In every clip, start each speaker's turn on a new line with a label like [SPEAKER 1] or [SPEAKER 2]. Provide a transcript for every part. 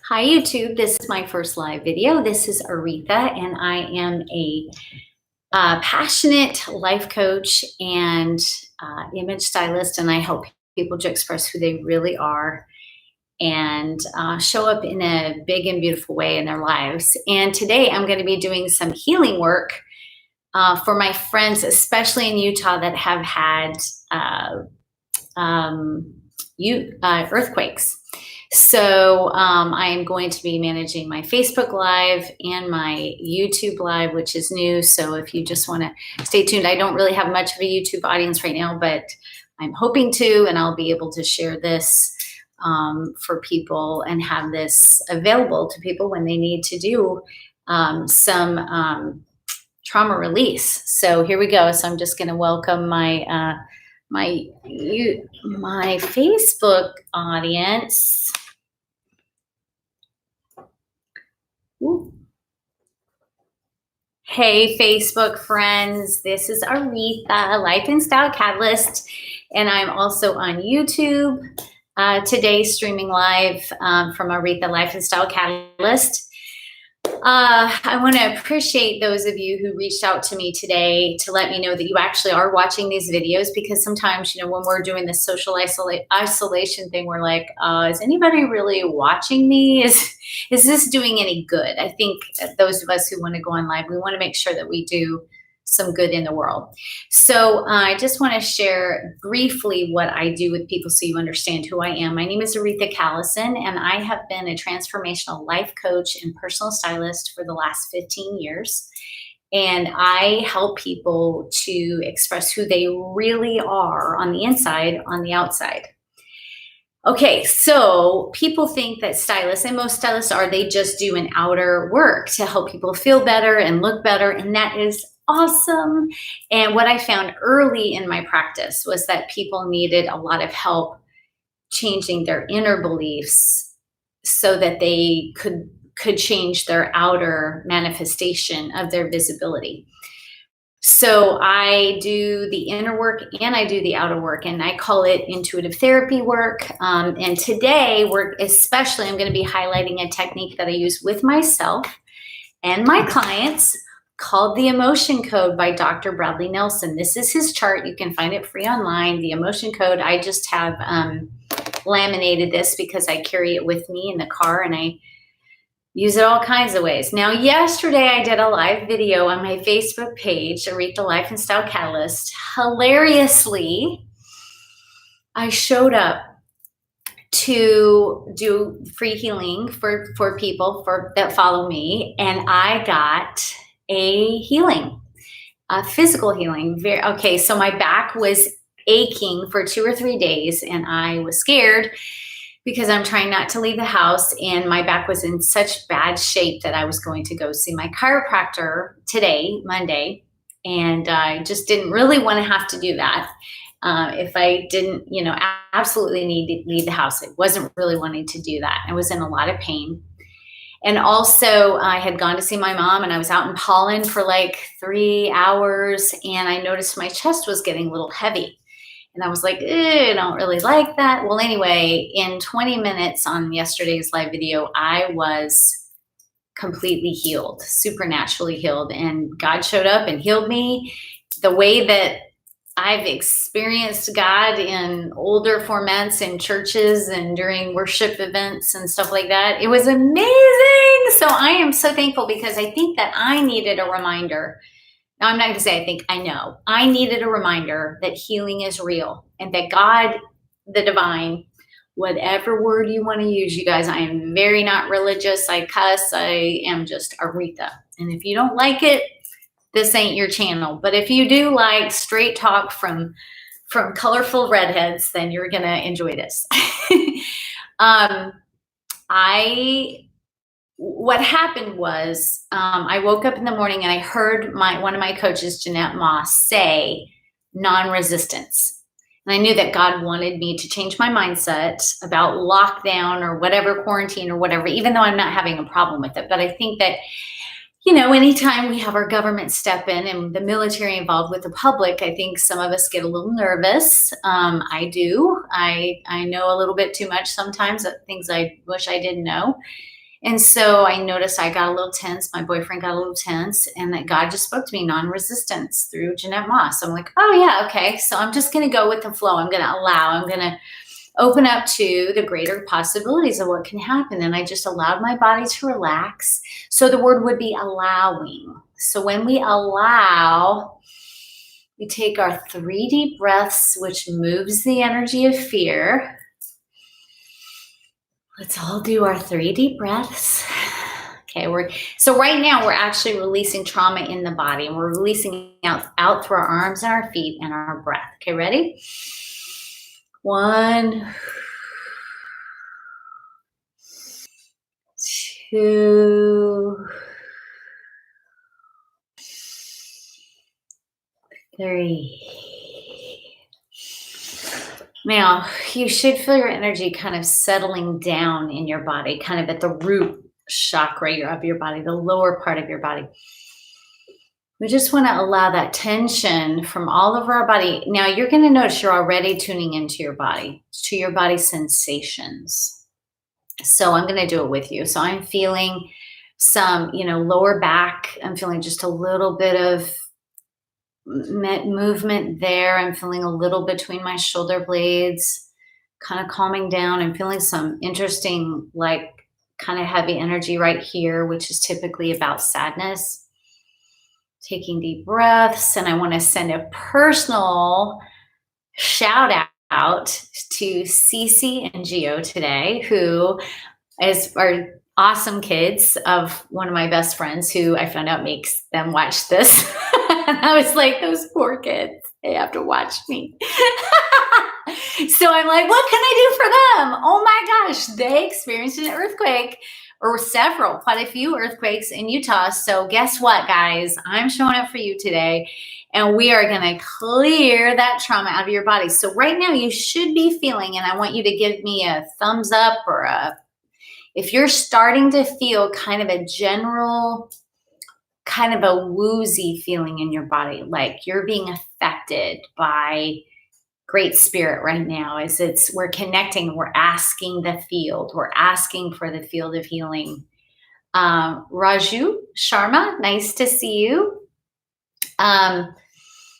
[SPEAKER 1] Hi YouTube, this is my first live video. This is Auretha and I am a passionate life coach and image stylist, and I help people to express who they really are and show up in a big and beautiful way in their lives. And today I'm going to be doing some healing work for my friends, especially in Utah, that have had earthquakes. So I am going to be managing my Facebook Live and my YouTube Live, which is new. So if you just want to stay tuned, I don't really have much of a YouTube audience right now, but I'm hoping to, and I'll be able to share this for people and have this available to people when they need to do some trauma release. So here we go. So I'm just going to welcome my my Facebook audience. Ooh. Hey, Facebook friends, this is Auretha, Life and Style Catalyst, and I'm also on YouTube today, streaming live from Auretha, Life and Style Catalyst. I want to appreciate those of you who reached out to me today to let me know that you actually are watching these videos, because sometimes, you know, when we're doing this social isolation thing, we're like, is anybody really watching me? Is this doing any good? I think those of us who want to go on live, we want to make sure that we do some good in the world. So I just want to share briefly what I do with people so you understand who I am. My name is Auretha Callison, and I have been a transformational life coach and personal stylist for the last 15 years. And I help people to express who they really are on the inside, on the outside. Okay, so people think that stylists, and most stylists are, they just do an outer work to help people feel better and look better, and that is awesome. And what I found early in my practice was that people needed a lot of help changing their inner beliefs so that they could change their outer manifestation of their visibility. So I do the inner work and I do the outer work, and I call it intuitive therapy work. And today I'm going to be highlighting a technique that I use with myself and my clients, called the Emotion Code by Dr. Bradley Nelson. This is his chart. You can find it free online. The Emotion Code, I just have laminated this because I carry it with me in the car and I use it all kinds of ways. Now, yesterday I did a live video on my Facebook page, Auretha Life and Style Catalyst. Hilariously, I showed up to do free healing for people that follow me, and I got a healing, a physical healing. Okay, so my back was aching for 2 or 3 days, and I was scared because I'm trying not to leave the house, and my back was in such bad shape that I was going to go see my chiropractor today, Monday, and I just didn't really want to have to do that. If I didn't, you know, absolutely need to leave the house, I wasn't really wanting to do that. I was in a lot of pain. And also I had gone to see my mom, and I was out in pollen for like 3 hours, and I noticed my chest was getting a little heavy. And I was like, I don't really like that. Well, anyway, in 20 minutes on yesterday's live video, I was completely healed, supernaturally healed. And God showed up and healed me the way that I've experienced God in older formats in churches and during worship events and stuff like that. It was amazing. So I am so thankful, because I think that I needed a reminder. Now, I'm not going to say I think, I know. I needed a reminder that healing is real, and that God, the divine, whatever word you want to use, you guys, I am very not religious. I cuss. I am just Auretha. And if you don't like it, this ain't your channel. But if you do like straight talk from colorful redheads, then you're going to enjoy this. What happened was I woke up in the morning and I heard one of my coaches, Jeanette Moss, say non-resistance. And I knew that God wanted me to change my mindset about lockdown or whatever, quarantine or whatever, even though I'm not having a problem with it. But I think that, you know, anytime we have our government step in and the military involved with the public, I think some of us get a little nervous. I do. I know a little bit too much sometimes, things I wish I didn't know. And so I noticed I got a little tense. My boyfriend got a little tense, and that God just spoke to me, non-resistance through Jeanette Moss. I'm like, oh yeah, okay. So I'm just going to go with the flow. I'm going to allow, I'm going to open up to the greater possibilities of what can happen. And I just allowed my body to relax. So the word would be allowing. So when we allow, we take our 3 deep breaths, which moves the energy of fear. Let's all do our 3 deep breaths. Okay, so right now we're actually releasing trauma in the body, and we're releasing out through our arms and our feet and our breath. Okay, ready? 1, 2, 3. Now, you should feel your energy kind of settling down in your body, kind of at the root chakra of your body, the lower part of your body. We just want to allow that tension from all over our body. Now, you're going to notice you're already tuning into your body, to your body sensations. So I'm going to do it with you. So I'm feeling some, lower back. I'm feeling just a little bit of movement there. I'm feeling a little between my shoulder blades, kind of calming down. I'm feeling some interesting, like kind of heavy energy right here, which is typically about sadness. Taking deep breaths, and I want to send a personal shout out to Cece and Gio today, who are awesome kids of one of my best friends, who I found out makes them watch this. And I was like, those poor kids, they have to watch me. So I'm like, what can I do for them? Oh my gosh, they experienced an earthquake, or quite a few earthquakes in Utah. So guess what, guys? I'm showing up for you today, and we are going to clear that trauma out of your body. So right now you should be feeling, and I want you to give me a thumbs up or if you're starting to feel kind of a general, kind of a woozy feeling in your body, like you're being affected by great spirit right now, as we're connecting, we're asking the field, we're asking for the field of healing. Raju Sharma, nice to see you.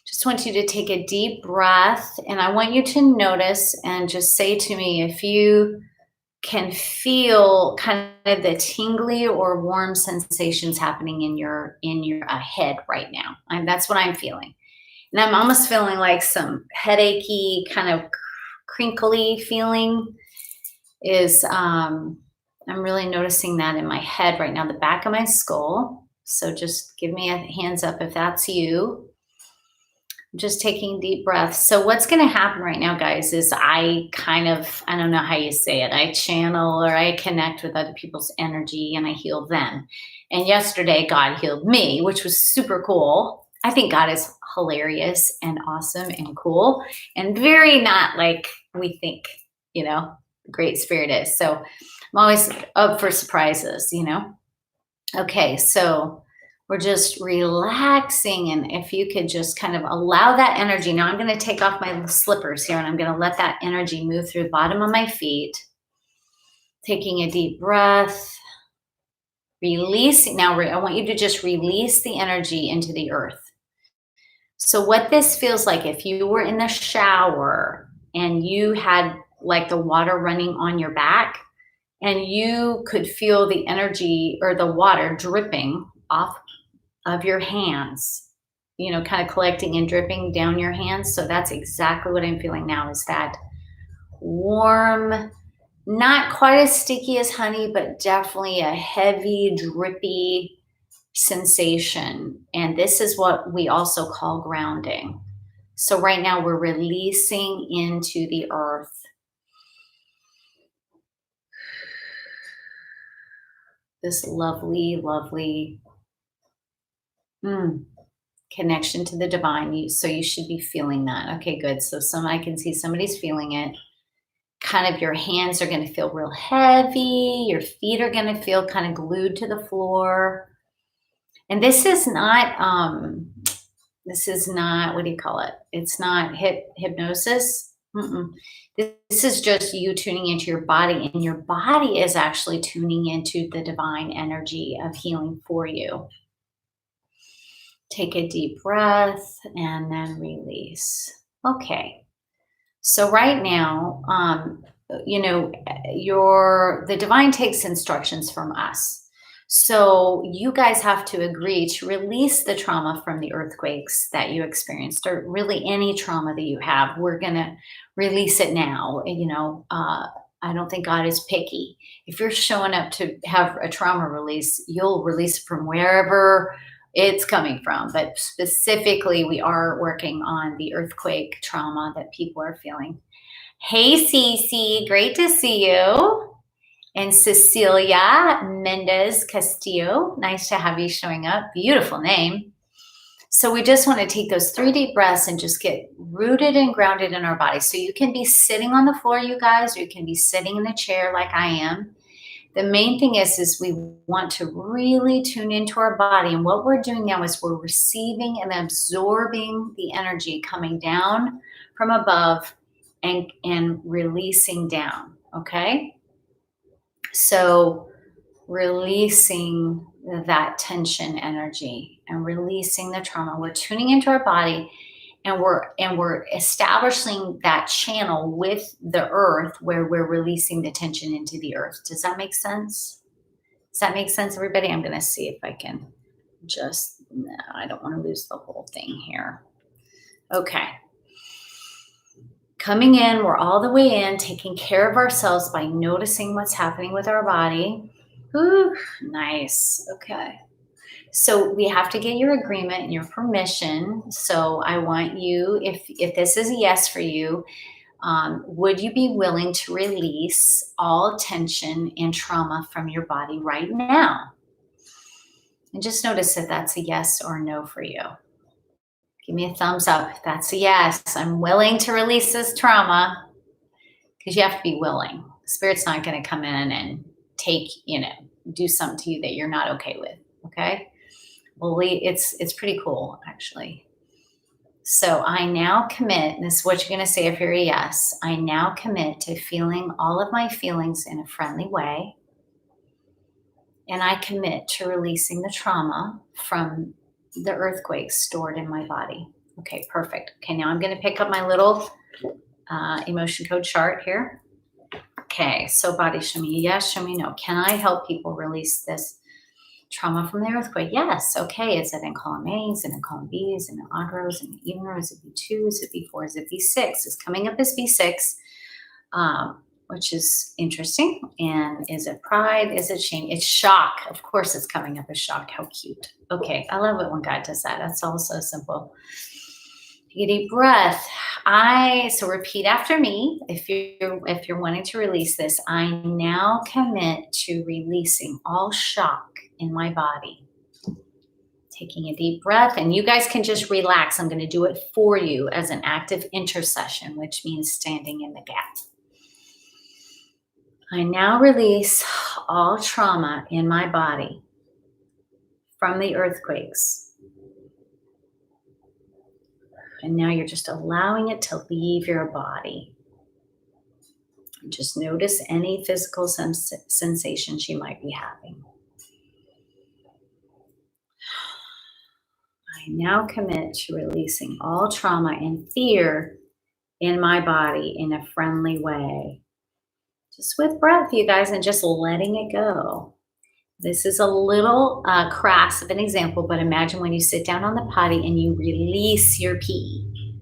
[SPEAKER 1] Just want you to take a deep breath, and I want you to notice and just say to me if you can feel kind of the tingly or warm sensations happening in your head right now. That's what I'm feeling. And I'm almost feeling like some headachy, kind of crinkly feeling is, I'm really noticing that in my head right now, the back of my skull. So just give me a hands up if that's you. I'm just taking deep breaths. So what's going to happen right now, guys, is I don't know how you say it. I channel or I connect with other people's energy and I heal them. And yesterday God healed me, which was super cool. I think God is hilarious and awesome and cool and very not like we think, great spirit is. So I'm always up for surprises, Okay, so we're just relaxing, and if you could just kind of allow that energy. Now I'm going to take off my slippers here, and I'm going to let that energy move through the bottom of my feet. Taking a deep breath, releasing. Now I want you to just release the energy into the earth. So what this feels like, if you were in the shower and you had like the water running on your back, and you could feel the energy or the water dripping off of your hands, kind of collecting and dripping down your hands. So that's exactly what I'm feeling now, is that warm, not quite as sticky as honey, but definitely a heavy, drippy sensation. And this is what we also call grounding. So right now we're releasing into the earth. This lovely, lovely connection to the divine. So you should be feeling that. Okay, good. So I can see somebody's feeling it. Kind of your hands are going to feel real heavy. Your feet are going to feel kind of glued to the floor. And this is not, what do you call it? It's not hypnosis. Mm-mm. This is just you tuning into your body, and your body is actually tuning into the divine energy of healing for you. Take a deep breath and then release. Okay. So right now, you know, the divine takes instructions from us. So you guys have to agree to release the trauma from the earthquakes that you experienced, or really any trauma that you have. We're gonna release it now. I don't think God is picky. If you're showing up to have a trauma release, you'll release it from wherever it's coming from. But specifically, we are working on the earthquake trauma that people are feeling. Hey, Cece, great to see you. And Cecilia Mendez Castillo, nice to have you showing up. Beautiful name. So we just want to take those 3 deep breaths and just get rooted and grounded in our body. So you can be sitting on the floor, you guys, or you can be sitting in a chair like I am. The main thing is we want to really tune into our body. And what we're doing now is we're receiving and absorbing the energy coming down from above and releasing down. Okay. So releasing that tension energy and releasing the trauma. We're tuning into our body, and we're establishing that channel with the earth where we're releasing the tension into the earth. Does that make sense? Does that make sense, everybody? I'm going to see if I can no, I don't want to lose the whole thing here. Okay. Coming in, we're all the way in, taking care of ourselves by noticing what's happening with our body. Ooh, nice. Okay. So we have to get your agreement and your permission. So I want you, if this is a yes for you, would you be willing to release all tension and trauma from your body right now? And just notice if that's a yes or no for you. Give me a thumbs up if that's a yes. I'm willing to release this trauma, because you have to be willing. Spirit's not going to come in and do something to you that you're not okay with. Okay. Well, it's pretty cool, actually. So I now commit, and this is what you're going to say if you're a yes. I now commit to feeling all of my feelings in a friendly way. And I commit to releasing the trauma from the earthquakes stored in my body. Okay, perfect. Okay, now I'm going to pick up my little emotion code chart here. Okay, so body, show me yes, show me no. Can I help people release this trauma from the earthquake? Yes. Okay, is it in column A? Is it in column B? Is it in odd rows? Is it in even rows? Is it B2? Is it B4? Is it B6? It's coming up as B6. Which is interesting. And is it pride? Is it shame? It's shock. Of course it's coming up as shock. How cute. Okay, I love it when God does that. That's all so simple. Take a deep breath. So repeat after me. If you're wanting to release this, I now commit to releasing all shock in my body. Taking a deep breath, and you guys can just relax. I'm going to do it for you as an active intercession, which means standing in the gap. I now release all trauma in my body from the earthquakes. And now you're just allowing it to leave your body. Just notice any physical sensations you might be having. I now commit to releasing all trauma and fear in my body in a friendly way. Just with breath, you guys, and just letting it go. This is a little crass of an example, but imagine when you sit down on the potty and you release your pee.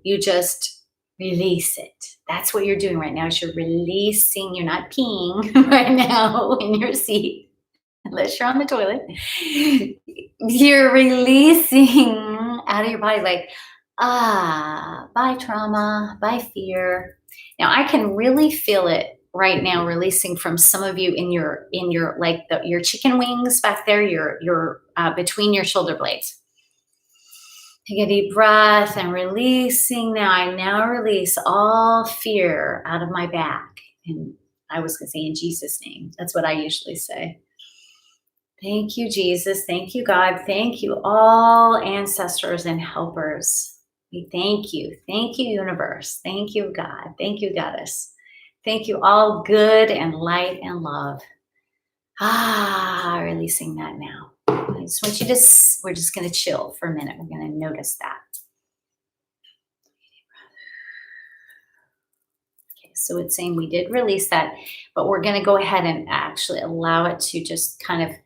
[SPEAKER 1] You just release it. That's what you're doing right now. Is you're releasing. You're not peeing right now in your seat, unless you're on the toilet. You're releasing out of your body, like, bye trauma, bye fear. Now I can really feel it right now, releasing from some of you in your your chicken wings back there, your between your shoulder blades. Take a deep breath and releasing. I now release all fear out of my back. And I was going to say in Jesus' name. That's what I usually say. Thank you, Jesus. Thank you, God. Thank you, all ancestors and helpers. We thank you. Thank you, universe. Thank you, God. Thank you, goddess. Thank you, all good and light and love. Releasing that now. I just want you to, we're just going to chill for a minute. We're going to notice that. Okay, so it's saying we did release that, but we're going to go ahead and actually allow it to just kind of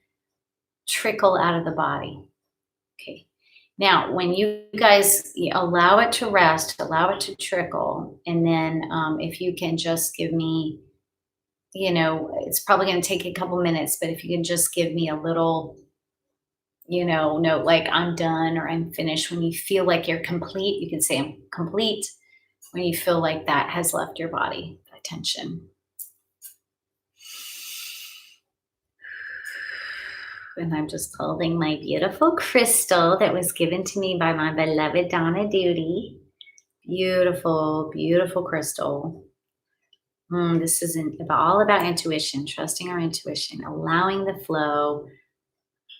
[SPEAKER 1] trickle out of the body. Okay. Now, when you guys allow it to rest, allow it to trickle, and then if you can just give me, it's probably going to take a couple minutes, but if you can just give me a little, note like I'm done or I'm finished. When you feel like you're complete, you can say I'm complete. When you feel like that has left your body, that tension. And I'm just holding my beautiful crystal that was given to me by my beloved Donna Duty. Beautiful, beautiful crystal. This is all about intuition, trusting our intuition, allowing the flow.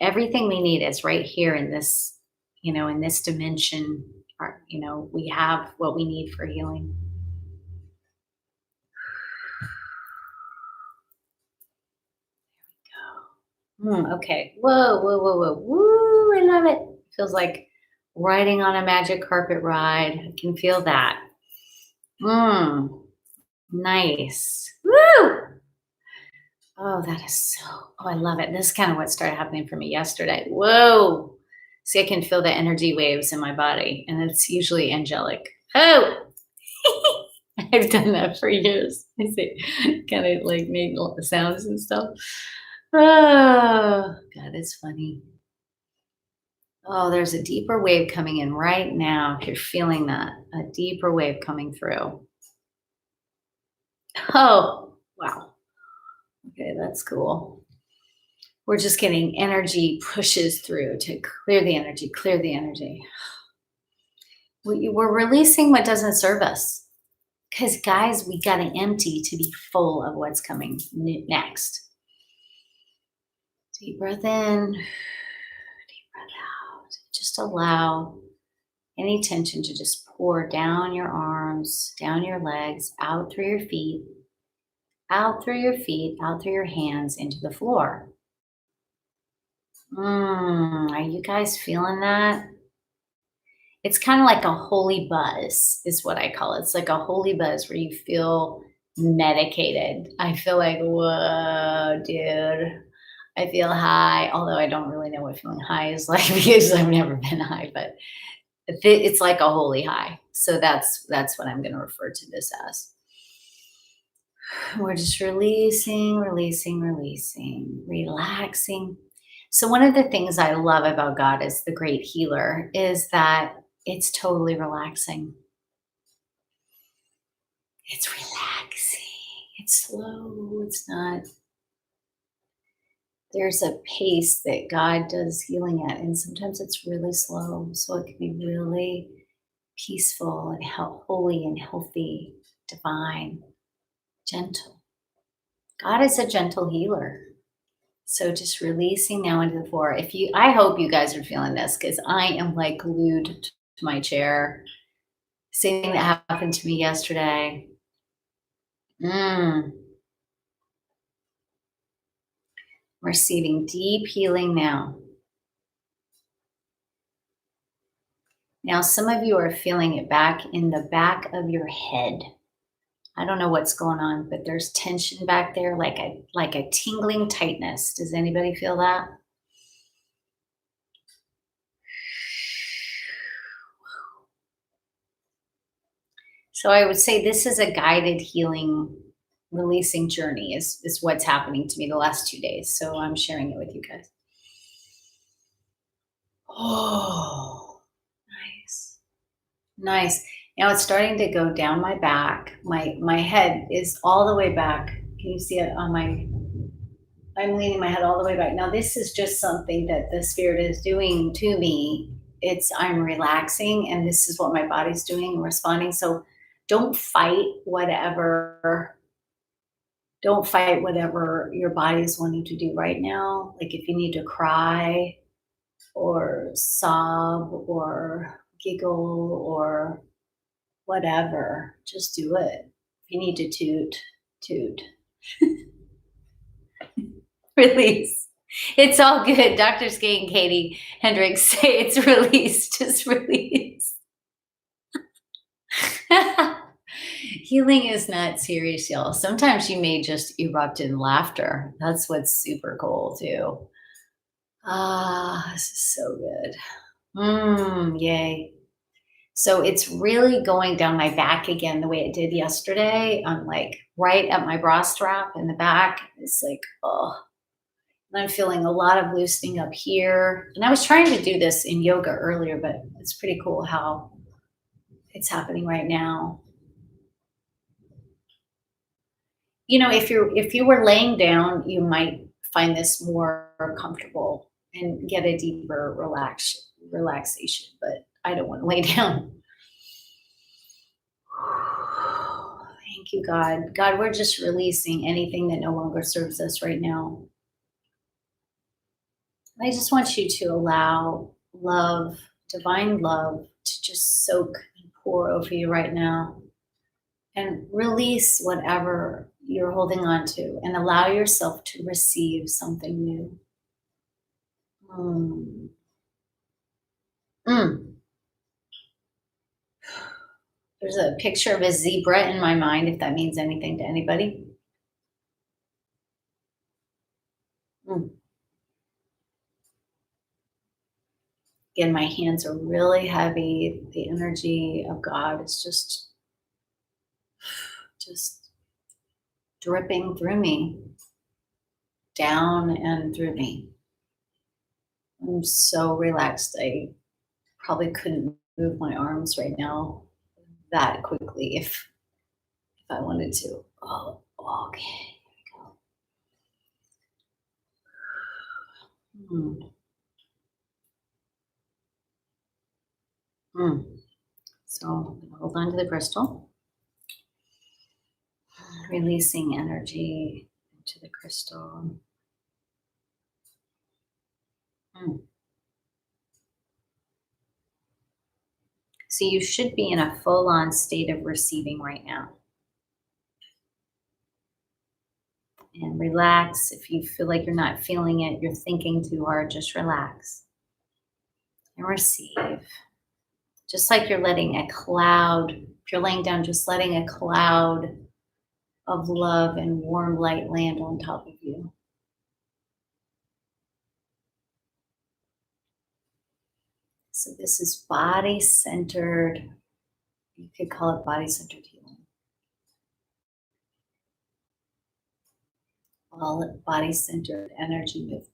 [SPEAKER 1] Everything we need is right here in this, in this dimension. We have what we need for healing. Okay. Whoa, whoa, whoa, whoa. Woo, I love it. Feels like riding on a magic carpet ride. I can feel that. Nice. Woo! Oh, that is so, I love it. This is kind of what started happening for me yesterday. Whoa. See, I can feel the energy waves in my body, and it's usually angelic. Oh, I've done that for years. I say, kind of like make sounds and stuff. Oh, God, it's funny. Oh, there's a deeper wave coming in right now. If you're feeling that, a deeper wave coming through. Oh, wow. Okay, that's cool. We're just getting energy pushes through to clear the energy, clear the energy. We're releasing what doesn't serve us. Because, guys, we got to empty to be full of what's coming next. Deep breath in, deep breath out. Just allow any tension to just pour down your arms, down your legs, out through your feet, out through your feet, out through your hands into the floor. Are you guys feeling that? It's kind of like a holy buzz, is what I call it. It's like a holy buzz where you feel medicated. I feel like, whoa, dude. I feel high, although I don't really know what feeling high is like because I've never been high, but it's like a holy high. So that's what I'm going to refer to this as. We're just releasing, releasing, releasing, relaxing. So one of the things I love about God as the great healer is that it's totally relaxing. It's relaxing. It's slow. It's not. There's a pace that God does healing at, and sometimes it's really slow. So it can be really peaceful and holy and healthy, divine, gentle. God is a gentle healer. So just releasing now into the floor. I hope you guys are feeling this because I am like glued to my chair. Same thing that happened to me yesterday. Receiving deep healing now. Now, some of you are feeling it back in the back of your head. I don't know what's going on, but there's tension back there, like a tingling tightness. Does anybody feel that? So I would say this is a guided healing, releasing journey is what's happening to me the last 2 days. So I'm sharing it with you guys. Oh, nice. Nice. Now it's starting to go down my back. My head is all the way back. Can you see it on I'm leaning my head all the way back. Now this is just something that the spirit is doing to me. I'm relaxing and this is what my body's doing and responding. So don't fight whatever your body is wanting to do right now. Like if you need to cry or sob or giggle or whatever. Just do it. If you need to toot, toot. Release. It's all good. Dr. Skate and Katie Hendricks say it's released. Just release. Healing is not serious, y'all. Sometimes you may just erupt in laughter. That's what's super cool, too. Ah, this is so good. Yay. So it's really going down my back again the way it did yesterday. I'm like right at my bra strap in the back. It's like, oh. And I'm feeling a lot of loosening up here. And I was trying to do this in yoga earlier, but it's pretty cool how it's happening right now. You know, if you were laying down, you might find this more comfortable and get a deeper relaxation, but I don't want to lay down. Thank you, God. God, we're just releasing anything that no longer serves us right now. I just want you to allow love, divine love, to just soak and pour over you right now. And release whatever you're holding on to and allow yourself to receive something new. Mm. Mm. There's a picture of a zebra in my mind, if that means anything to anybody. Mm. Again, my hands are really heavy. The energy of God is just dripping through me, down and through me. I'm so relaxed. I probably couldn't move my arms right now that quickly if I wanted to. Oh, okay. Here we go. So I'm going to hold on to the crystal, releasing energy into the crystal. So you should be in a full-on state of receiving right now. And relax. If you feel like you're not feeling it, you're thinking too hard, just relax and receive. Just like you're letting a cloud, if you're laying down, just letting a cloud of love and warm light land on top of you. So this is body-centered. You could call it body-centered healing. Call it body-centered energy movement.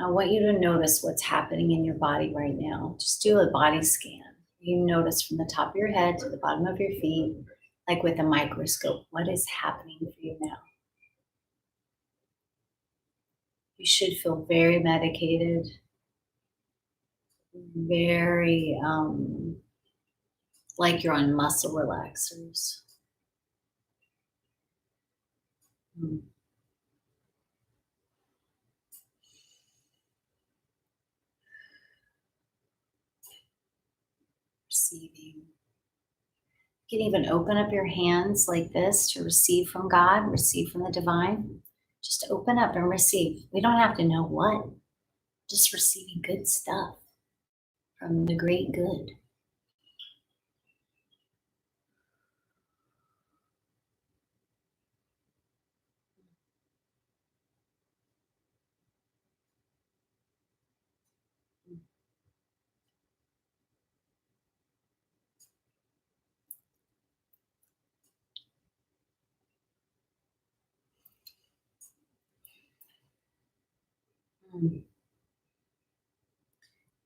[SPEAKER 1] I want you to notice what's happening in your body right now. Just do a body scan. You notice from the top of your head to the bottom of your feet, like with a microscope, what is happening for you now. You should feel very medicated, very like you're on muscle relaxers. Receiving. You can even open up your hands like this to receive from God, receive from the divine. Just open up and receive. We don't have to know what, just receiving good stuff from the great good.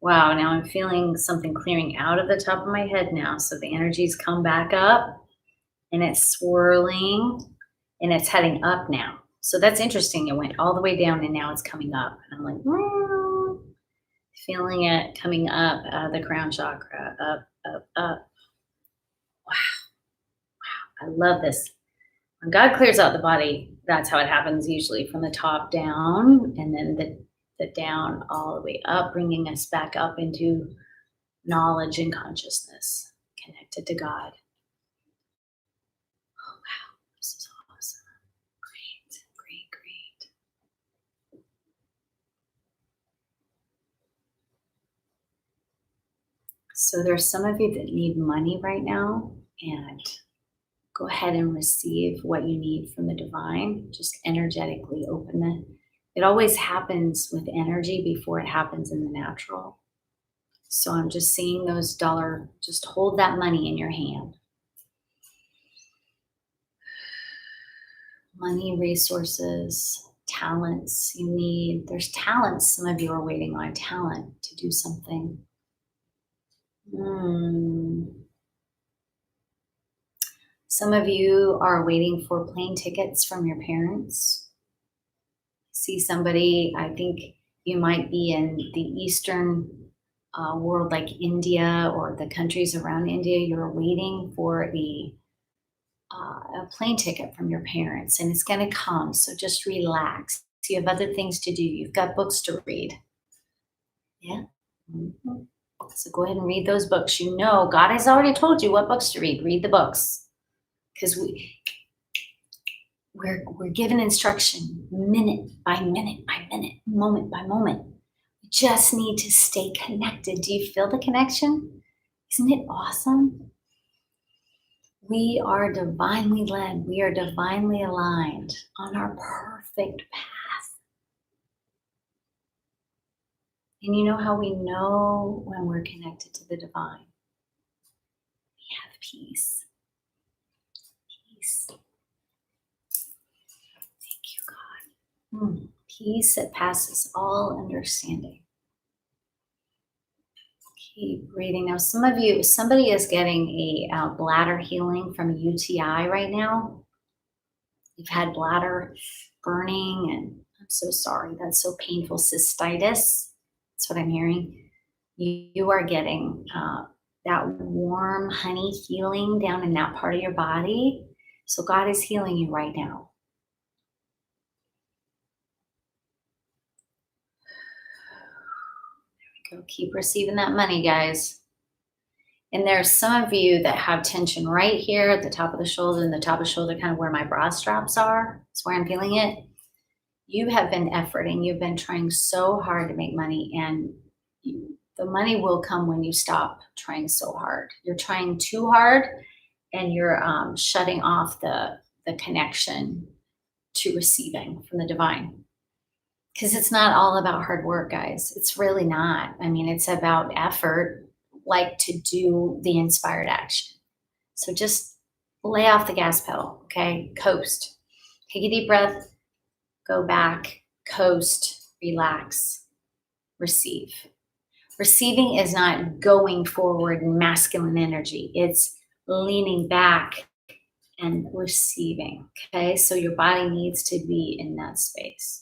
[SPEAKER 1] Wow, now I'm feeling something clearing out of the top of my head now. So the energy's come back up and it's swirling and it's heading up now. So that's interesting. It went all the way down and now it's coming up. And I'm like, feeling it coming up out of the crown chakra, up, up, up. Wow. I love this. When God clears out the body, that's how it happens usually, from the top down, and then the down all the way up, bringing us back up into knowledge and consciousness, connected to God. Oh, wow. This is awesome. Great, great, great. So there's some of you that need money right now, and go ahead and receive what you need from the divine. Just energetically open it. It always happens with energy before it happens in the natural. So I'm just seeing those dollar, just hold that money in your hand. Money, resources, talents you need. There's talents. Some of you are waiting on talent to do something. Some of you are waiting for plane tickets from your parents. See somebody, I think you might be in the Eastern world, like India or the countries around India. You're waiting for a plane ticket from your parents, and it's going to come. So just relax. You have other things to do. You've got books to read. Yeah. Mm-hmm. So go ahead and read those books. You know, God has already told you what books to read. Read the books, because we're given instruction minute by minute by minute, moment by moment. We just need to stay connected. Do you feel the connection? Isn't it awesome? We are divinely led. We are divinely aligned on our perfect path. And you know how we know when we're connected to the divine? We have peace. Peace. Thank you, God. Peace that passes all understanding. Keep breathing. Now, some of you, somebody is getting a bladder healing from a UTI right now. You've had bladder burning, and I'm so sorry. That's so painful. Cystitis. That's what I'm hearing. You are getting that warm honey healing down in that part of your body. So God is healing you right now. There we go. Keep receiving that money, guys. And there's some of you that have tension right here at the top of the shoulder, and the top of the shoulder, kind of where my bra straps are. That's where I'm feeling it. You have been efforting. You've been trying so hard to make money, and the money will come when you stop trying so hard. You're trying too hard, and you're shutting off the connection to receiving from the divine. Because it's not all about hard work, guys. It's really not. I mean, it's about effort, like to do the inspired action. So just lay off the gas pedal, okay? Coast. Take a deep breath, go back, coast, relax, receive. Receiving is not going forward in masculine energy. It's leaning back and receiving, okay? So your body needs to be in that space.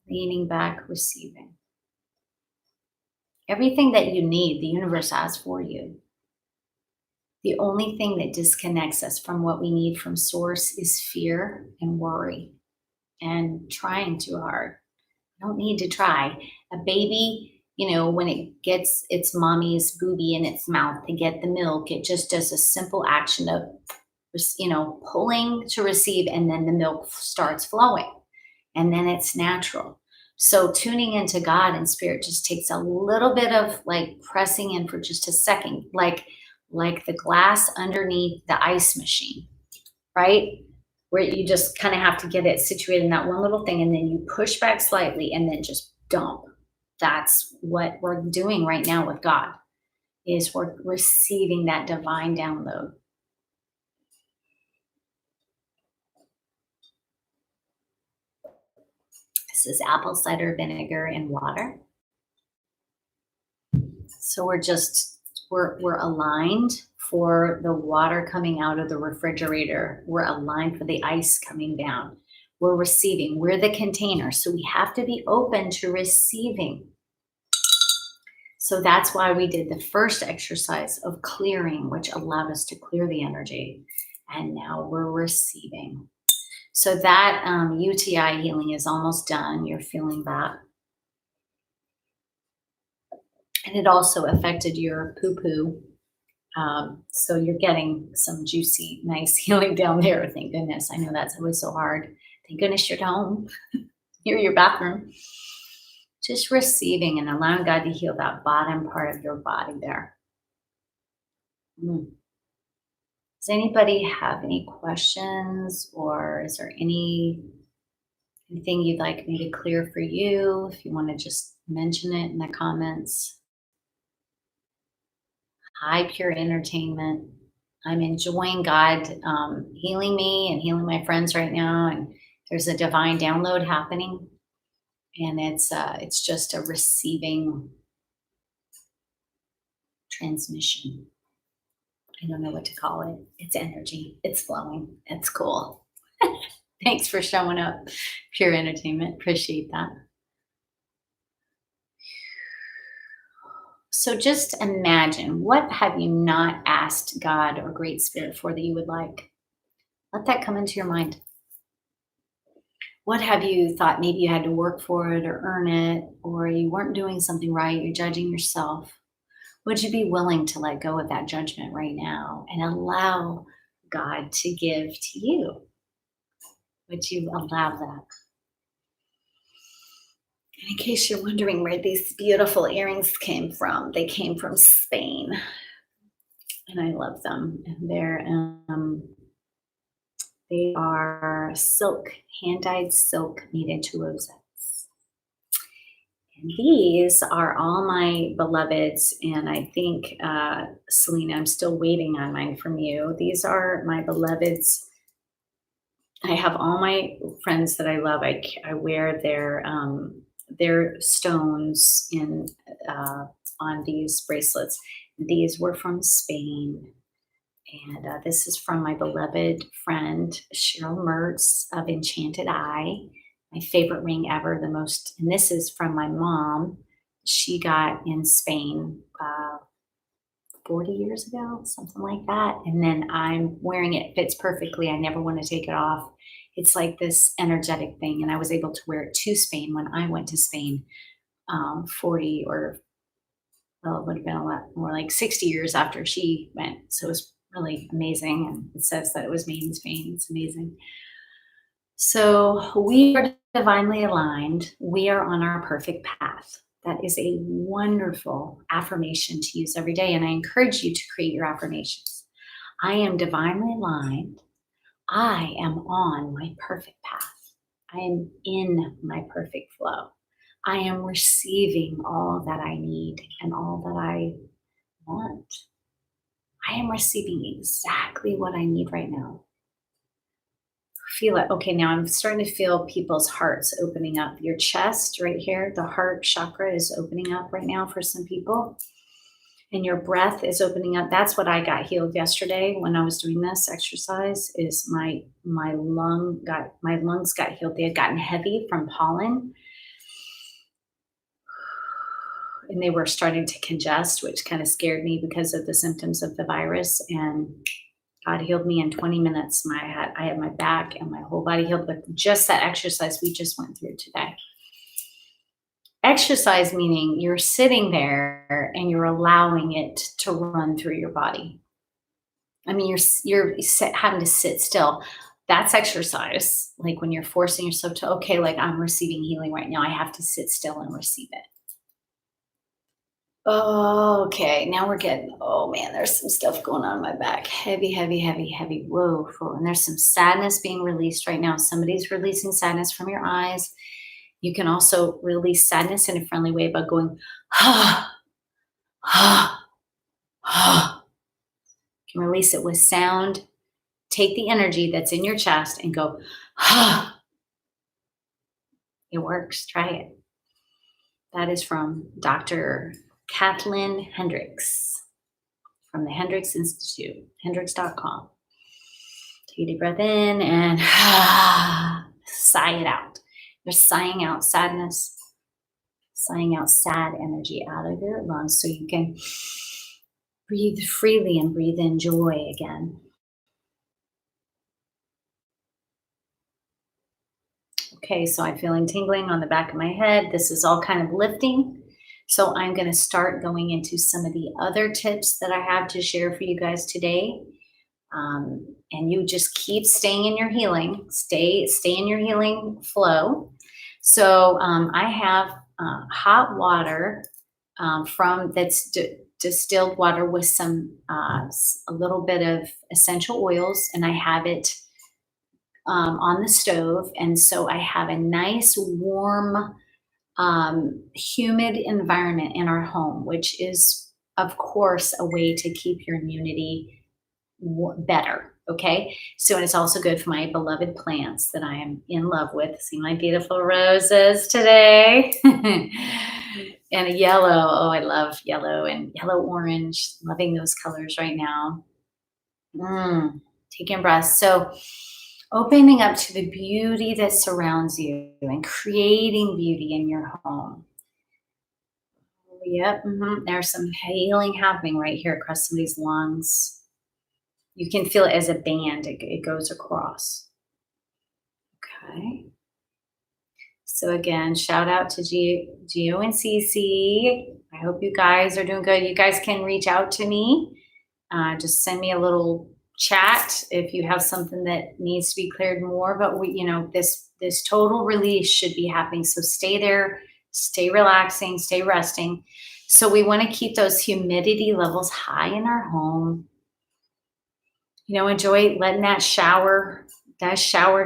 [SPEAKER 1] Leaning back, receiving. Everything that you need, the universe has for you. The only thing that disconnects us from what we need from source is fear and worry and trying too hard. You don't need to try. A baby, when it gets its mommy's booby in its mouth to get the milk, it just does a simple action of, pulling to receive, and then the milk starts flowing. And then it's natural. So tuning into God and spirit just takes a little bit of like pressing in for just a second, like the glass underneath the ice machine, right? Where you just kind of have to get it situated in that one little thing, and then you push back slightly and then just dump. That's what we're doing right now with God, is we're receiving that divine download. This is apple cider vinegar and water. So we're aligned for the water coming out of the refrigerator. We're aligned for the ice coming down. We're receiving. We're the container. So we have to be open to receiving. So that's why we did the first exercise of clearing, which allowed us to clear the energy. And now we're receiving. So that UTI healing is almost done. You're feeling that. And it also affected your poo-poo. So you're getting some juicy, nice healing down there. Thank goodness. I know that's always so hard. Thank goodness you're at home. You're your bathroom. Just receiving and allowing God to heal that bottom part of your body there. Mm. Does anybody have any questions, or is there anything you'd like me to clear for you? If you want to just mention it in the comments. Hi, Pure Entertainment. I'm enjoying God healing me and healing my friends right now, and there's a divine download happening, and it's just a receiving transmission. I don't know what to call it. It's energy. It's flowing. It's cool. Thanks for showing up, Pure Entertainment. Appreciate that. So just imagine, what have you not asked God or Great Spirit for that you would like? Let that come into your mind. What have you thought maybe you had to work for it or earn it, or you weren't doing something right, you're judging yourself? Would you be willing to let go of that judgment right now and allow God to give to you? Would you allow that? And in case you're wondering where these beautiful earrings came from, they came from Spain. And I love them. And they are silk, hand-dyed silk made into rosettes. And these are all my beloveds. And I think, Selena, I'm still waiting on mine from you. These are my beloveds. I have all my friends that I love. I wear their stones in on these bracelets. These were from Spain. And this is from my beloved friend, Cheryl Mertz of Enchanted Eye. My favorite ring ever, the most. And this is from my mom. She got in Spain 40 years ago, something like that. And then I'm wearing it. Fits perfectly. I never want to take it off. It's like this energetic thing. And I was able to wear it to Spain when I went to Spain 40 or, well, it would have been a lot more, like 60 years after she went. So it was really amazing. And it says that it was made in Spain. It's amazing. So we are divinely aligned. We are on our perfect path. That is a wonderful affirmation to use every day. And I encourage you to create your affirmations. I am divinely aligned. I am on my perfect path. I am in my perfect flow. I am receiving all that I need and all that I want. I am receiving exactly what I need right now. Feel it. Okay, now I'm starting to feel people's hearts opening up. Your chest right here, the heart chakra is opening up right now for some people. And your breath is opening up. That's what I got healed yesterday when I was doing this exercise. Is my lungs got healed. They had gotten heavy from pollen, and they were starting to congest, which kind of scared me because of the symptoms of the virus. And God healed me in 20 minutes. I had my back and my whole body healed with just that exercise we just went through today. Exercise meaning you're sitting there and you're allowing it to run through your body. I mean, you're having to sit still. That's exercise. Like when you're forcing yourself to, okay, like I'm receiving healing right now. I have to sit still and receive it. Oh, okay, now we're getting, oh man, there's some stuff going on in my back. Heavy, heavy, heavy, heavy. Whoa. And there's some sadness being released right now. Somebody's releasing sadness from your eyes. You can also release sadness in a friendly way by going, ah, ah, ah. You can release it with sound. Take the energy that's in your chest and go, ah. It works. Try it. That is from Dr. Kathleen Hendricks from the Hendricks Institute, hendricks.com. Take a deep breath in and sigh it out. You're sighing out sadness, sighing out sad energy out of your lungs so you can breathe freely and breathe in joy again. Okay, so I'm feeling tingling on the back of my head. This is all kind of lifting. So I'm going to start going into some of the other tips that I have to share for you guys today. And you just keep staying in your healing, stay in your healing flow. So I have hot water from that's distilled water with some a little bit of essential oils, and I have it on the stove. And so I have a nice warm humid environment in our home, which is of course a way to keep your immunity better. Okay. So, and it's also good for my beloved plants that I am in love with. See my beautiful roses today. And a yellow. Oh, I love yellow and yellow orange. Loving those colors right now. Taking breaths. So, opening up to the beauty that surrounds you and creating beauty in your home. Yep. There's some healing happening right here across somebody's lungs. You can feel it as a band, it goes across. Okay. So again, shout out to Gio and Cece. I hope you guys are doing good. You guys can reach out to me. Just send me a little chat if you have something that needs to be cleared more. But this total release should be happening. So stay there, stay relaxing, stay resting. So we want to keep those humidity levels high in our home. Enjoy letting that shower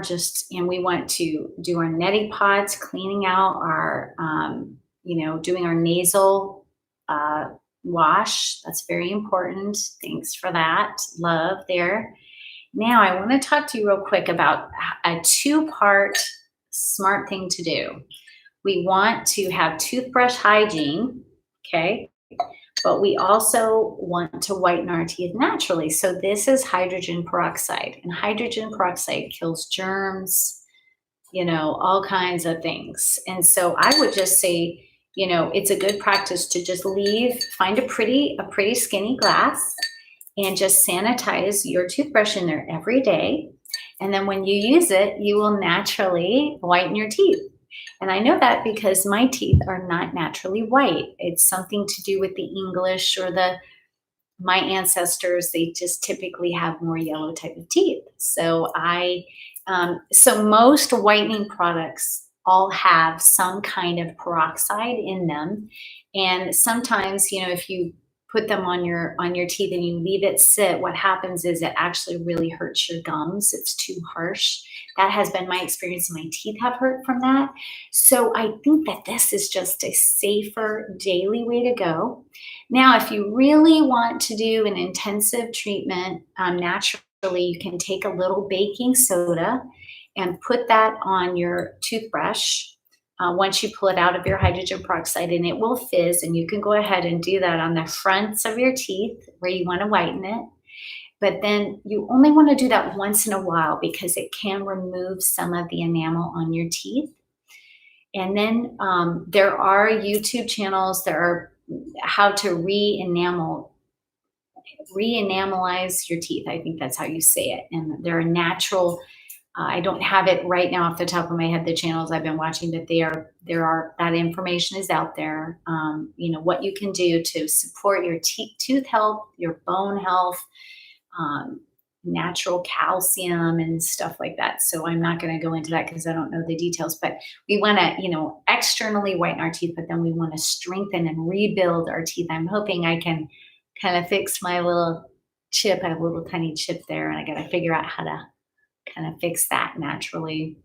[SPEAKER 1] just, and we want to do our neti pots, cleaning out our, doing our nasal wash. That's very important. Thanks for that. Love there. Now I want to talk to you real quick about a two-part smart thing to do. We want to have toothbrush hygiene, okay? But we also want to whiten our teeth naturally. So this is hydrogen peroxide, and hydrogen peroxide kills germs, all kinds of things. And so I would just say, it's a good practice to just find a pretty skinny glass and just sanitize your toothbrush in there every day. And then when you use it, you will naturally whiten your teeth. And I know that because my teeth are not naturally white. It's something to do with the English or my ancestors. They just typically have more yellow type of teeth. So so most whitening products all have some kind of peroxide in them. And sometimes, if you put them on your teeth and you leave it sit, what happens is it actually really hurts your gums. It's too harsh. That has been my experience, and my teeth have hurt from that. So I think that this is just a safer daily way to go. Now, if you really want to do an intensive treatment naturally, you can take a little baking soda and put that on your toothbrush once you pull it out of your hydrogen peroxide, and it will fizz, and you can go ahead and do that on the fronts of your teeth where you want to whiten it. But then you only want to do that once in a while because it can remove some of the enamel on your teeth. And then there are YouTube channels. There are how to re-enamelize your teeth. I think that's how you say it. And there are natural. I don't have it right now off the top of my head, the channels I've been watching, but that information is out there. What you can do to support your tooth health, your bone health, natural calcium and stuff like that. So I'm not going to go into that because I don't know the details, but we want to, externally whiten our teeth, but then we want to strengthen and rebuild our teeth. I'm hoping I can kind of fix my little chip. I have a little tiny chip there, and I got to figure out how to kind of fix that naturally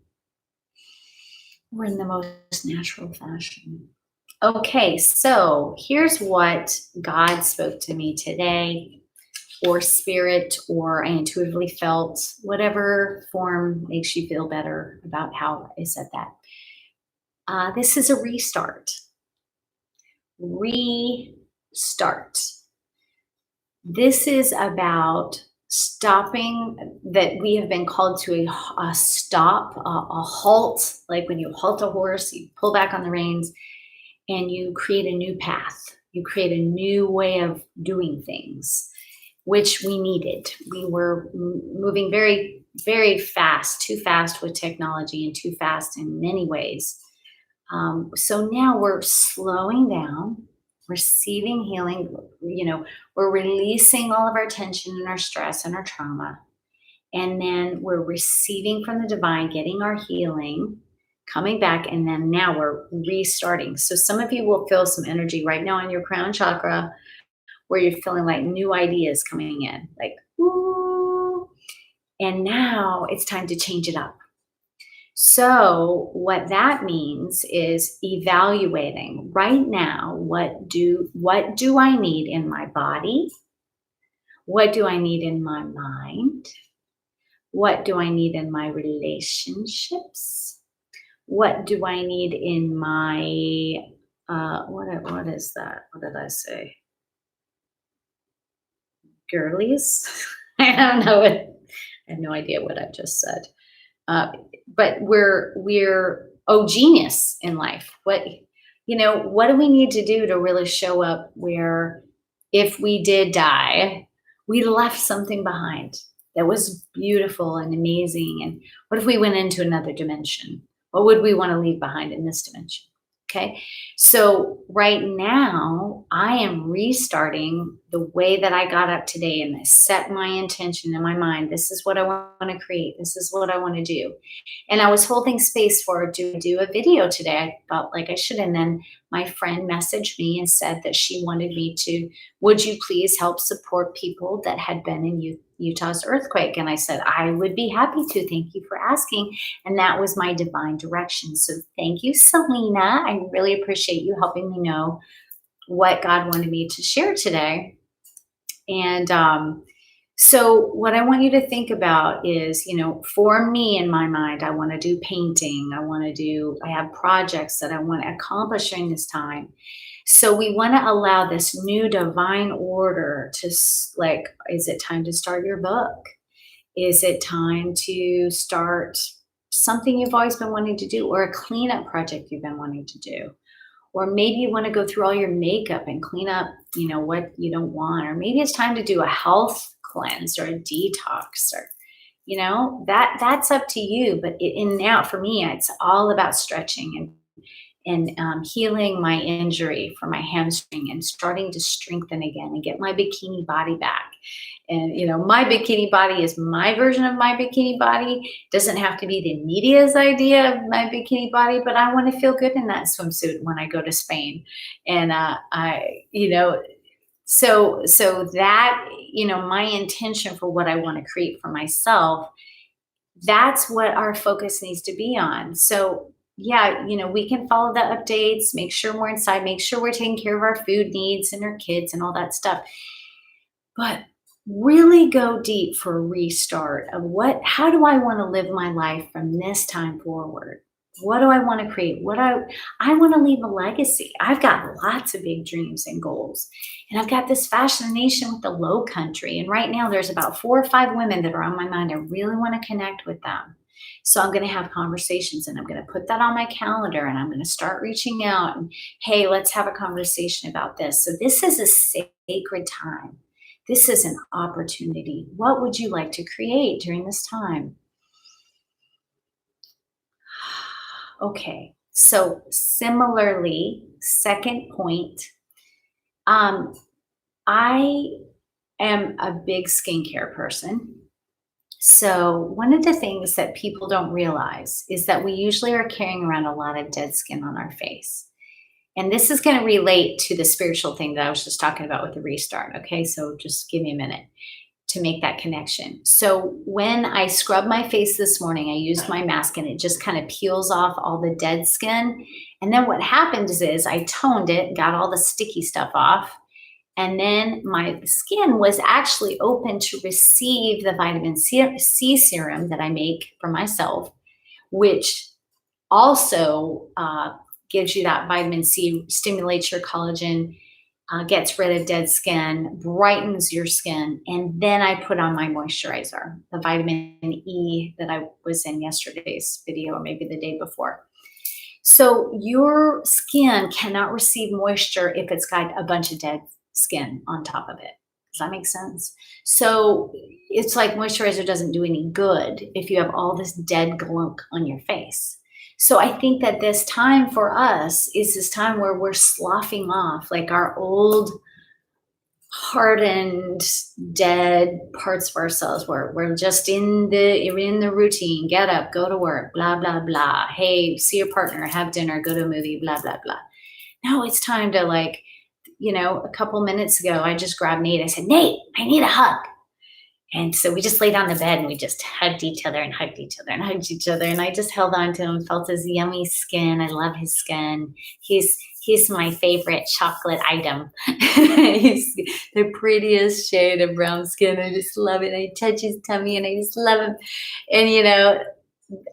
[SPEAKER 1] or in the most natural fashion. Okay, so here's what God spoke to me today, or spirit, or I intuitively felt, whatever form makes you feel better about how I said that. This is a restart. Restart. This is about stopping, that we have been called to a stop, a halt. Like when you halt a horse, you pull back on the reins. and you create a new path. You create a new way of doing things, which we needed. We were moving very, very fast, too fast with technology and too fast in many ways. So now we're slowing down, receiving healing, we're releasing all of our tension and our stress and our trauma. And then we're receiving from the divine, getting our healing, coming back, and then now we're restarting. So some of you will feel some energy right now in your crown chakra where you're feeling like new ideas coming in, like, ooh, and now it's time to change it up. So what that means is evaluating right now, what do I need in my body? What do I need in my mind? What do I need in my relationships? What do I need in my what is that? What did I say? Girlies? I don't know. I have no idea what I just said. But we're genius in life. What do we need to do to really show up where if we did die, we left something behind that was beautiful and amazing? And what if we went into another dimension? What would we want to leave behind in this dimension? Okay. So right now I am restarting the way that I got up today, and I set my intention in my mind. This is what I want to create. This is what I want to do. And I was holding space for do a video today. I felt like I should. And then my friend messaged me and said that she wanted me to, would you please help support people that had been in Utah's earthquake? And I said, I would be happy to. Thank you for asking. And that was my divine direction. So thank you, Selena. I really appreciate you helping me know what God wanted me to share today. And so what I want you to think about is, for me in my mind, I want to do painting. I have projects that I want to accomplish during this time. So we want to allow this new divine order to, like, is it time to start your book? Is it time to start something you've always been wanting to do, or a cleanup project you've been wanting to do? Or maybe you want to go through all your makeup and clean up, what you don't want. Or maybe it's time to do a health cleanse or a detox, or, that's up to you. But now for me, it's all about stretching and healing my injury for my hamstring and starting to strengthen again and get my bikini body back. And, my bikini body is my version of my bikini body. Doesn't have to be the media's idea of my bikini body, but I want to feel good in that swimsuit when I go to Spain. And, so that, my intention for what I want to create for myself, that's what our focus needs to be on. So yeah, we can follow the updates, make sure we're inside, make sure we're taking care of our food needs and our kids and all that stuff. But really go deep for a restart of how do I want to live my life from this time forward? What do I want to create? I want to leave a legacy. I've got lots of big dreams and goals. And I've got this fascination with the Low Country. And right now there's about 4 or 5 women that are on my mind. I really want to connect with them. So I'm going to have conversations, and I'm going to put that on my calendar, and I'm going to start reaching out and, hey, let's have a conversation about this. So this is a sacred time. This is an opportunity. What would you like to create during this time? Okay, so similarly, second point, I am a big skincare person. So one of the things that people don't realize is that we usually are carrying around a lot of dead skin on our face. And this is going to relate to the spiritual thing that I was just talking about with the restart. Okay, so just give me a minute to make that connection. So when I scrubbed my face this morning, I used my mask, and it just kind of peels off all the dead skin. And then what happened is I toned it, got all the sticky stuff off. And then my skin was actually open to receive the vitamin C serum that I make for myself, which also gives you that vitamin C, stimulates your collagen, gets rid of dead skin, brightens your skin. And then I put on my moisturizer, the vitamin E that I was in yesterday's video, or maybe the day before. So your skin cannot receive moisture if it's got a bunch of dead skin on top of it. Does that make sense? So it's like moisturizer doesn't do any good if you have all this dead glunk on your face. So I think that this time for us is this time where we're sloughing off like our old hardened, dead parts of ourselves where we're just in the routine, get up, go to work, blah, blah, blah. Hey, see your partner, have dinner, go to a movie, blah, blah, blah. Now it's time to like, a couple minutes ago, I just grabbed Nate. I said, Nate, I need a hug. And so we just laid on the bed and we just hugged each other and hugged each other and hugged each other. And I just held on to him, felt his yummy skin. I love his skin. He's my favorite chocolate item. He's the prettiest shade of brown skin. I just love it. I touch his tummy and I just love him. And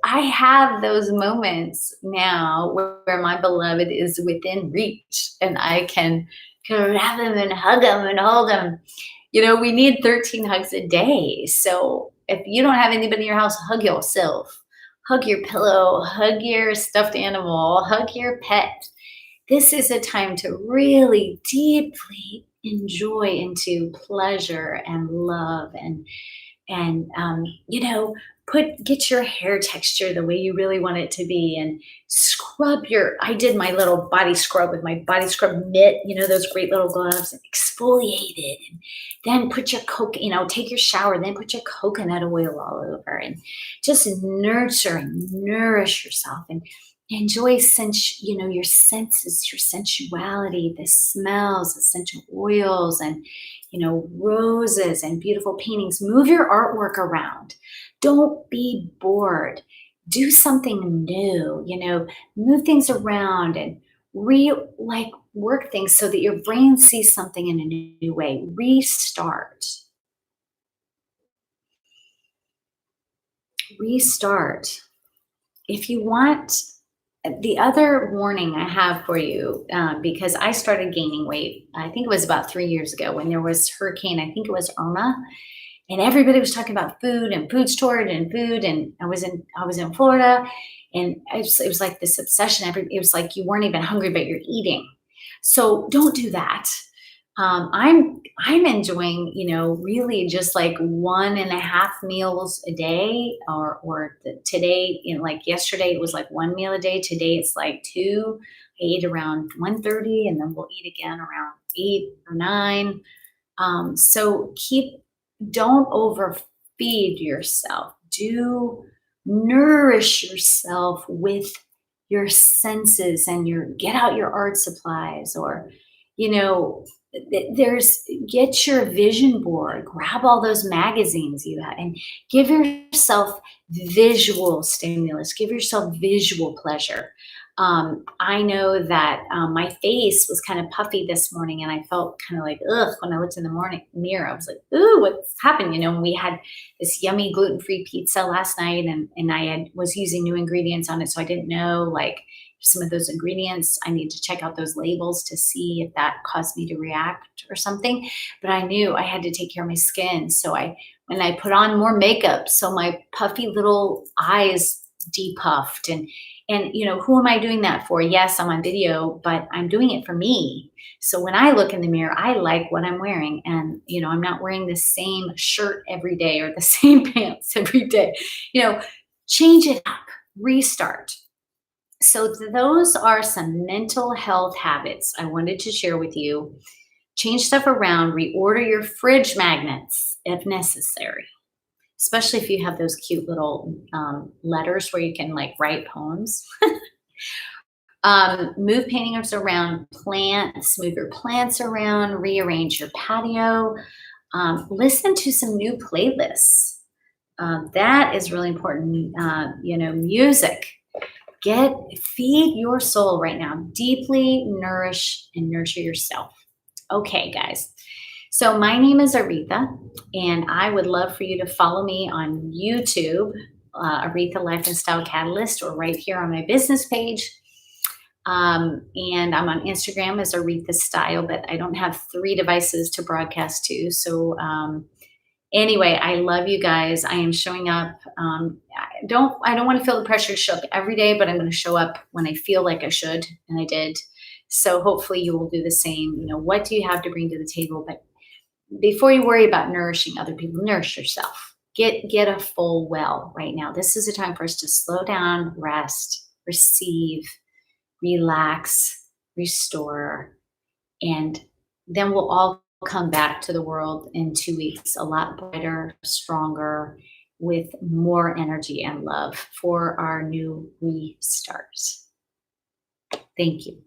[SPEAKER 1] I have those moments now where my beloved is within reach and I can grab him and hug him and hold him. We need 13 hugs a day. So if you don't have anybody in your house, hug yourself, hug your pillow, hug your stuffed animal, hug your pet. This is a time to really deeply enjoy into pleasure and love and get your hair texture the way you really want it to be and I did my little body scrub with my body scrub mitt, those great little gloves, and exfoliated, and then put your take your shower, then put your coconut oil all over and just nurture and nourish yourself and enjoy your senses, your sensuality, the smells, essential oils, and roses and beautiful paintings. Move your artwork around. Don't be bored. Do something new, move things around and work things so that your brain sees something in a new way. Restart. If you want, the other warning I have for you, because I started gaining weight, I think it was about 3 years ago when there was hurricane, I think it was Irma, and everybody was talking about food and food storage and food. And I was in Florida, and it was like this obsession. It was like you weren't even hungry, but you're eating. So don't do that. I'm enjoying, really just like 1.5 meals a day, or today, like yesterday it was like 1 meal a day. Today it's like 2. I ate around 1:30, and then we'll eat again around 8 or 9. So don't overfeed yourself. Do nourish yourself with your senses and get out your art supplies, or get your vision board, grab all those magazines you have, and give yourself visual stimulus, give yourself visual pleasure. I know that my face was kind of puffy this morning, and I felt kind of like, ugh, when I looked in the morning mirror. I was like, ooh, what's happened? And we had this yummy gluten-free pizza last night, and I was using new ingredients on it, so I didn't know like some of those ingredients. I need to check out those labels to see if that caused me to react or something. But I knew I had to take care of my skin. So when I put on more makeup, so my puffy little eyes depuffed, and who am I doing that for? Yes, I'm on video, but I'm doing it for me. So when I look in the mirror, I like what I'm wearing, and I'm not wearing the same shirt every day or the same pants every day. Change it up, restart. So those are some mental health habits I wanted to share with you. Change stuff around, reorder your fridge magnets if necessary, especially if you have those cute little letters where you can like write poems. Move paintings around, plants, move your plants around, rearrange your patio, listen to some new playlists. That is really important. Music. Feed your soul right now. Deeply nourish and nurture yourself. Okay, guys. So my name is Auretha, and I would love for you to follow me on YouTube, Auretha Life and Style Catalyst, or right here on my business page. And I'm on Instagram as AurethaStyle, but I don't have 3 devices to broadcast to. So Anyway, I love you guys. I am showing up. I don't want to feel the pressure to show up every day, but I'm going to show up when I feel like I should, and I did. So hopefully you will do the same. You know, what do you have to bring to the table? But before you worry about nourishing other people, nourish yourself. Get a full well right now. This is a time for us to slow down, rest, receive, relax, restore, and then we'll all come back to the world in 2 weeks a lot brighter, stronger, with more energy and love for our new restart. Thank you.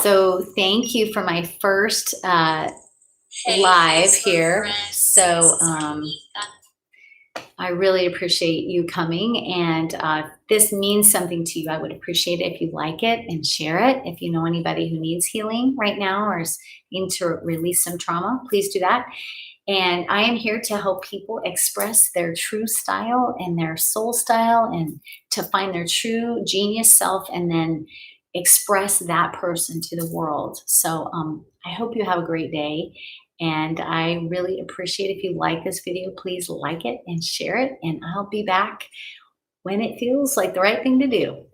[SPEAKER 1] So thank you for my first live here. So I really appreciate you coming, and this means something to you. I would appreciate it if you like it and share it. If you know anybody who needs healing right now or is needing to release some trauma, please do that. And I am here to help people express their true style and their soul style, and to find their true genius self, and then express that person to the world. So I hope you have a great day. And I really appreciate if you like this video, please like it and share it. And I'll be back when it feels like the right thing to do.